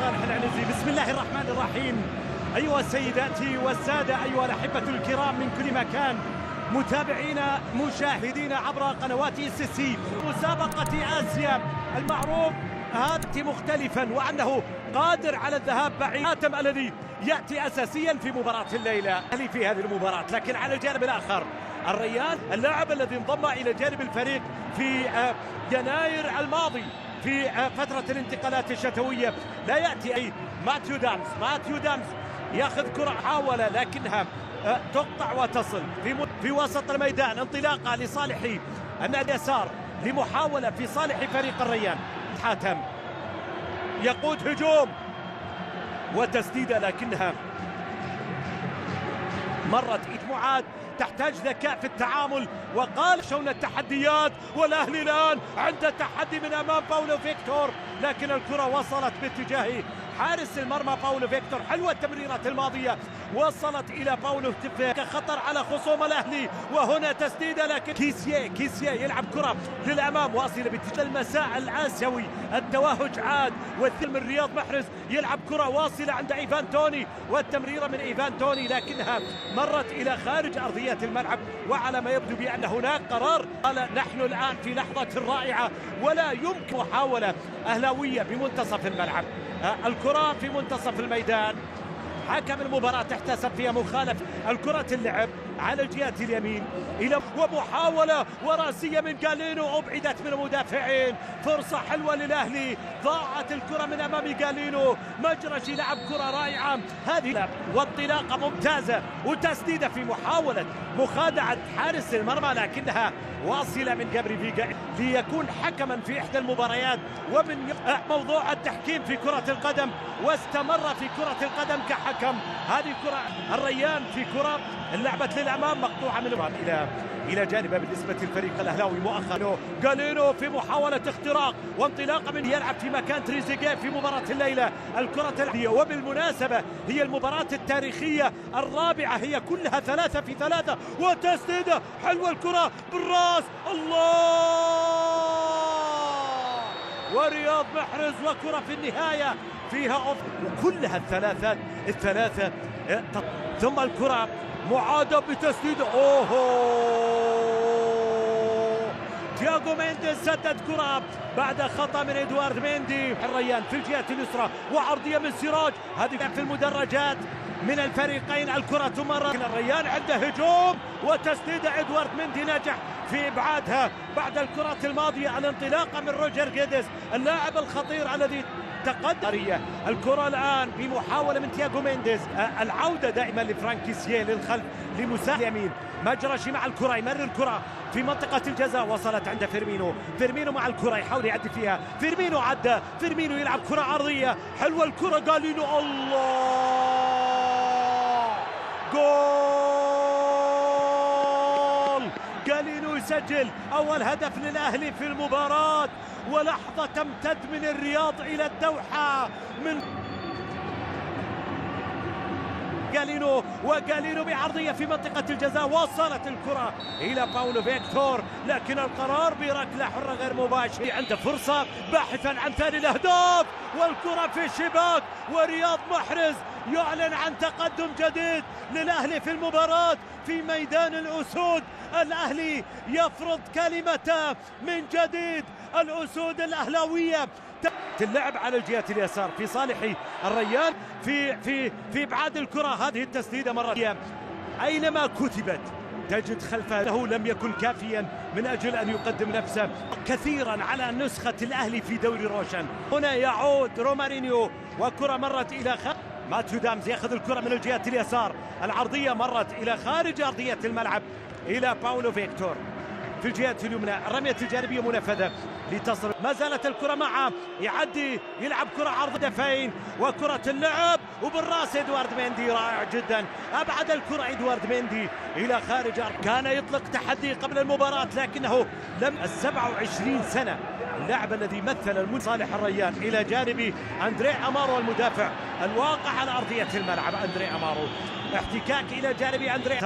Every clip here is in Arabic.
صالح العنزي. بسم الله الرحمن الرحيم. أيها السيداتي والسادة، أيها الأحبة الكرام من كل مكان، متابعينا مشاهدينا عبر قنوات SSC. مسابقة آسيا المعروف هاتي مختلفا وأنه قادر على الذهاب بعيد. حاتم الذي يأتي أساسيا في مباراة الليلة في هذه المباراة، لكن على الجانب الآخر الريان اللاعب الذي انضم إلى جانب الفريق في يناير الماضي في فترة الانتقالات الشتوية، لا يأتي أي ماتيو دامز يأخذ كرة حاول لكنها تقطع وتصل في وسط الميدان. انطلاقة لصالح النادي اليسار لمحاولة في صالح فريق الريان. حاتم يقود هجوم وتسديدة لكنها مرت. معاد تحتاج ذكاء في التعامل، وقال شون التحديات، والأهلي الآن عند تحدي من أمام باولو فيكتور، لكن الكرة وصلت باتجاه حارس المرمى باولو فيكتور. حلوة التمريرات الماضية وصلت إلى باولو كخطر على خصوم الأهلي، وهنا تسديدة لكن كيسيه يلعب كرة للأمام واصلة باتجاه المساء الآسيوي. التوهج عاد والثل من رياض محرز يلعب كرة واصلة عند إيفان توني، والتمريرة من إيفان توني لكنها مرت إلى خارج أرضية الملعب، وعلى ما يبدو بأن هناك قرار. قال نحن الآن في لحظة رائعة ولا يمكن محاولة أهلاوية بمنتصف الملعب. الكرة في منتصف الميدان، حكم المباراة احتسب فيها مخالفة. الكرة اللعب على الجهة اليمين إلى ومحاولة وراسية من جالينو، أبعدت من المدافعين. فرصة حلوة للأهلي، ضاعت الكرة من أمام جالينو. مجرشي لعب كرة رائعة هذه، وانطلاقة ممتازة وتسديدة في محاولة مخادعة حارس المرمى، لكنها واصلة من جابري فيجا ليكون حكما في إحدى المباريات ومن موضوع التحكيم في كرة القدم، واستمر في كرة القدم كحكم. هذه كرة الريان في كرة اللعبة للأمام مقطوعة من إلى جانبه بالنسبة للفريق الأهلاوي مؤخرا. جالينو في محاولة اختراق وانطلاقة من يلعب في مكان تريزيجيه في مباراة الليلة. الكرة الأهلية، وبالمناسبة هي المباراة التاريخية الرابعة، هي كلها 3-3، وتسديدة حلوة الكرة بالراس، الله، ورياض محرز، وكرة في النهاية فيها أوف، وكلها الثلاثة ثم الكرة معادة بتسديد. تياغو مينديز سدد كرة بعد خطأ من إدوارد ميندي. الريان في الجهة اليسرى وعرضية من سراج، هذه في المدرجات من الفريقين. الكرة تمرر، الريان عنده هجوم وتسديد إدوارد ميندي نجح في إبعادها بعد الكرة الماضية. الانطلاقة من روجر جيدس اللاعب الخطير الذي تقدم. الكرة الآن بمحاولة من تياغو مينديز، العودة دائما لفرانكيسيه للخلف لمساعد اليمين. مجرشي مع الكرة يمرر الكرة في منطقة الجزاء، وصلت عند فيرمينو مع الكرة يحاول يعدي فيها. فيرمينو عدى، فيرمينو يلعب كرة عرضية حلوة الكرة. جالينو، الله، جول! جالينو يسجل أول هدف للأهلي في المباراة، ولحظة تمتد من الرياض إلى الدوحة من جالينو بعرضية في منطقة الجزاء. وصلت الكرة إلى باولو فيكتور، لكن القرار بركلة حرة غير مباشرة. عنده فرصة باحثا عن ثاني الأهداف، والكرة في الشباك، ورياض محرز يعلن عن تقدم جديد للأهلي في المباراة في ميدان الأسود. الأهلي يفرض كلمته من جديد، الأسود الأهلاوية. اللعب على الجهة اليسار في صالح الريان في ابعاد الكرة. هذه التسديدة مرة اينما كتبت تجد خلفه، له لم يكن كافيا من اجل ان يقدم نفسه كثيرا على نسخة الاهلي في دوري روشن. هنا يعود رومارينيو، وكرة مرت الى ماتيو دامز ياخذ الكرة من الجهة اليسار، العرضية مرت الى خارج ارضية الملعب الى باولو فيكتور في الجهة اليمنى. الرمية الجانبية منفذة لتصل، ما زالت الكرة معه، يعدي يلعب كرة عرض دفين، وكرة اللعب وبالراس إدوارد ميندي رائع جدا. أبعد الكرة إدوارد ميندي إلى خارج. كان يطلق تحدي قبل المباراة لكنه لم. 27 سنة اللاعب الذي مثل صالح الريان إلى جانب أندري أمارو المدافع الواقع على أرضية الملعب. أندري أمارو احتكاك إلى جانب أندري،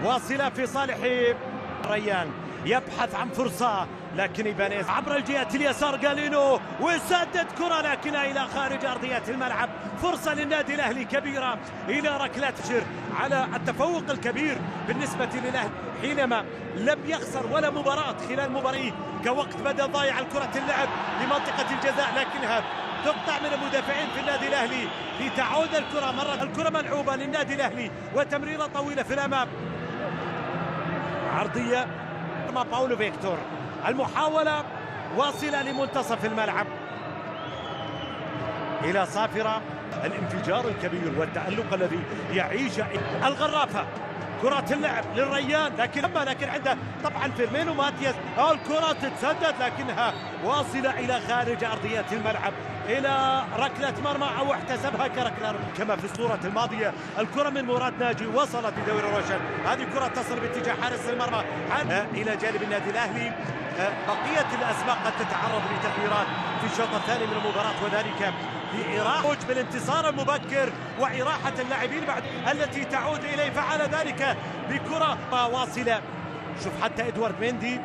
واصلة في صالح الريان. يبحث عن فرصة، لكن إيبانيز عبر الجهة اليسار جالينو وسدد كرة لكنها إلى خارج أرضية الملعب. فرصة للنادي الأهلي كبيرة إلى ركلات جزر على التفوق الكبير بالنسبة للأهلي حينما لم يخسر ولا مباراة خلال مباراه كوقت بدل ضايع الكرة اللعب لمنطقة الجزاء، لكنها تقطع من المدافعين في النادي الأهلي لتعود الكرة ملعوبة للنادي الأهلي وتمريرة طويلة في الأمام. عرضية مع باولو فيكتور، المحاولة واصلة لمنتصف الملعب إلى صافرة. الانفجار الكبير والتألق الذي يعيش الغرافة. كرة اللعب للريان لكن عنده طبعا فيرمينو ماتياس، الكرة تتسدد لكنها واصلة إلى خارج أرضية الملعب إلى ركلة مرمى أو احتسبها كركلة كما في الصورة الماضية. الكرة من مراد ناجي وصلت لدوري روشن، هذه كرة تصل باتجاه حارس المرمى إلى جانب النادي الأهلي. بقية الأسماء قد تتعرض لتغييرات في الشوط الثاني من المباراة، وذلك لإراحة بالانتصار المبكر وإراحة اللاعبين بعد التي تعود إليه. فعل ذلك بكرة واصلة. شوف حتى إدوارد ميندي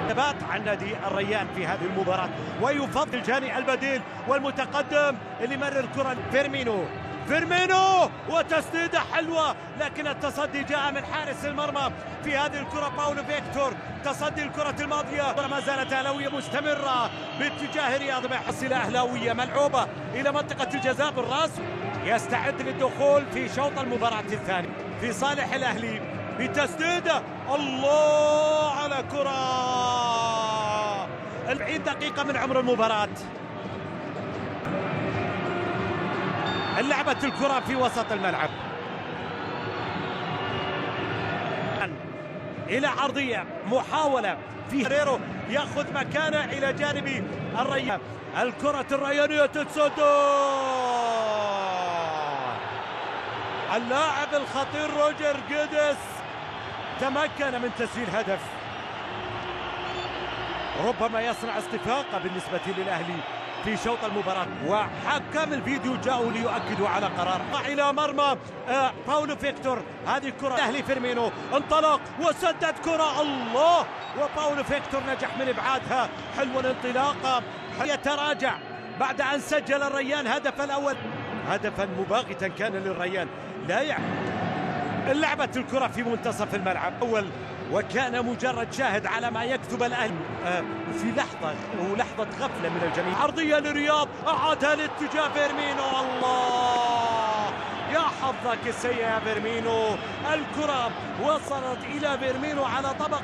ثبات عن نادي الريان في هذه المباراة، ويفضل جاني البديل والمتقدم اللي مرر الكرة فيرمينو وتسديدة حلوة، لكن التصدي جاء من حارس المرمى في هذه الكرة باولو فيكتور. تصدي الكرة الماضية ما زالت أهلاوية مستمرة باتجاه رياض محصلة أهلاوية ملعوبة إلى منطقة الجزاء بالراس، يستعد للدخول في شوط المباراة الثاني في صالح الأهلي بتسديدة. الله على كرة 40 دقيقة من عمر المباراة. لعبت الكرة في وسط الملعب إلى عرضية، محاولة في هريرو يأخذ مكانه إلى جانب الريان. الكرة الريانية تتسدد، اللاعب الخطير روجر جيدس تمكن من تسجيل هدف، ربما يصنع استفاقة بالنسبة للأهلي في شوط المباراة. وحكم الفيديو جاءوا ليؤكدوا على قرار إلى مرمى باولو فيكتور. هذه الكرة الأهلي فيرمينو انطلق وسدد كرة، الله، وباولو فيكتور نجح من إبعادها. حلوة الانطلاقة، يتراجع بعد أن سجل الريان هدف الأول، هدفا مباغتا كان للريان لا لعبة الكرة في منتصف الملعب أول، وكان مجرد شاهد على ما يكتب الأهلي في لحظة غفلة من الجميع. عرضية لرياض أعادها لاتجاه فيرمينو، الله يا حظك السيء يا فيرمينو. الكرة وصلت إلى فيرمينو على طبق